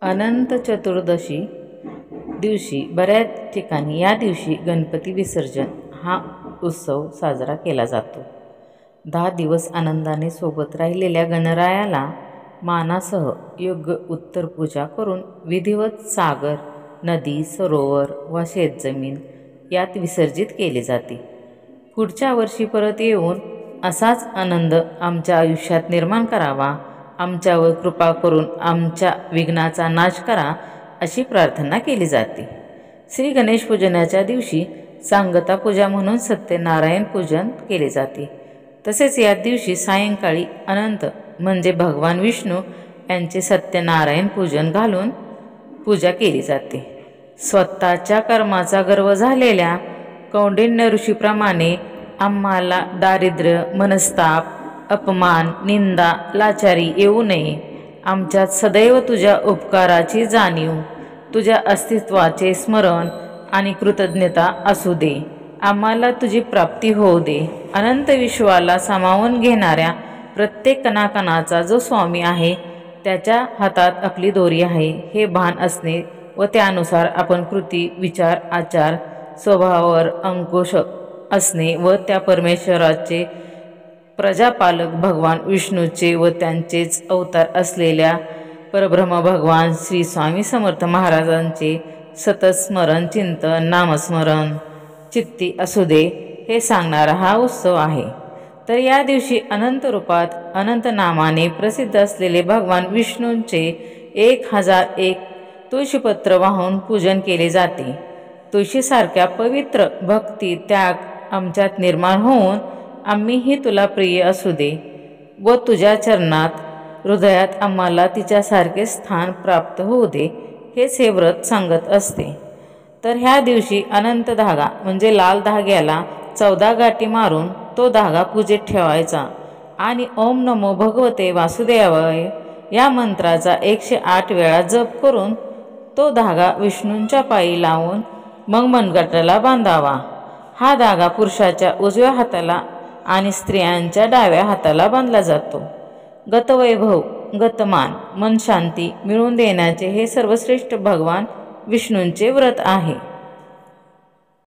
अनंत चतुर्दशी दिवशी बऱ्याच ठिकाणी या दिवशी गणपती विसर्जन हा उत्सव साजरा केला जातो. 10 दिवस आनंदाने सोबत राहिलेल्या गणरायाला मानासह योग्य उत्तर पूजा करून विधिवत सागर, नदी, सरोवर वा शेतजमीन यात विसर्जित केले जाते. पुढच्या वर्षी परत येऊन असाच आनंद आमच्या आयुष्यात निर्माण करावा, आमच्यावर कृपा करून आमच्या विघ्नाचा नाश करा, अशी प्रार्थना केली जाते. श्री गणेश पूजनाच्या दिवशी सांगता पूजा म्हणून सत्यनारायण पूजन केले जाते. तसेच या दिवशी सायंकाळी अनंत म्हणजे भगवान विष्णू यांचे सत्यनारायण पूजन घालून पूजा केली जाते. स्वतःच्या कर्माचा गर्व झालेल्या कौंडिन्य ऋषीप्रमाणे आम्हाला दारिद्र्य, मनस्ताप, अपमान, निंदा, लाचारी येऊ नये. आमच्यात सदैव तुझ्या उपकाराची जाणीव, तुझ्या अस्तित्वाचे स्मरण आणि कृतज्ञता असू दे. आम्हाला तुझी प्राप्ती होऊ दे. अनंत विश्वाला सामावून घेणाऱ्या प्रत्येक कणाकणाचा जो स्वामी आहे त्याच्या हातात आपली दोरी आहे हे भान असणे व त्यानुसार आपण कृती, विचार, आचार, स्वभावावर अंकुश असणे व त्या परमेश्वराचे प्रजापालक भगवान विष्णूचे व त्यांचेच अवतार असलेल्या परब्रह्म भगवान श्री स्वामी समर्थ महाराजांचे सतत स्मरण, चिंतन, नामस्मरण चित्ती असू दे, हे सांगणारा हा उत्सव आहे. तर या दिवशी अनंत रूपात, अनंत नामाने प्रसिद्ध असलेले भगवान विष्णूंचे 1001 तुळशीपत्र वाहून पूजन केले जाते. तुळशीसारख्या पवित्र भक्ती, त्याग आमच्यात निर्माण होऊन आम्हीही तुला प्रिय असू दे व तुझ्या चरणात, हृदयात आम्हाला तिच्यासारखे स्थान प्राप्त होऊ दे, हेच हे व्रत सांगत असते. तर ह्या दिवशी अनंत धागा म्हणजे लाल धाग्याला 14 गाठी मारून तो धागा पूजेत ठेवायचा आणि ओम नमो भगवते वासुदेवाय या मंत्राचा 108 वेळा जप करून तो धागा विष्णूंच्या पायी लावून मग मनगटाला बांधावा. हा धागा पुरुषाच्या उजव्या हाताला आणि स्त्रियांच्या डाव्या हाताला बांधला जातो. गतवैभव, गतमान, मनशांती मिळवून देण्याचे हे सर्वश्रेष्ठ भगवान विष्णूंचे व्रत आहे.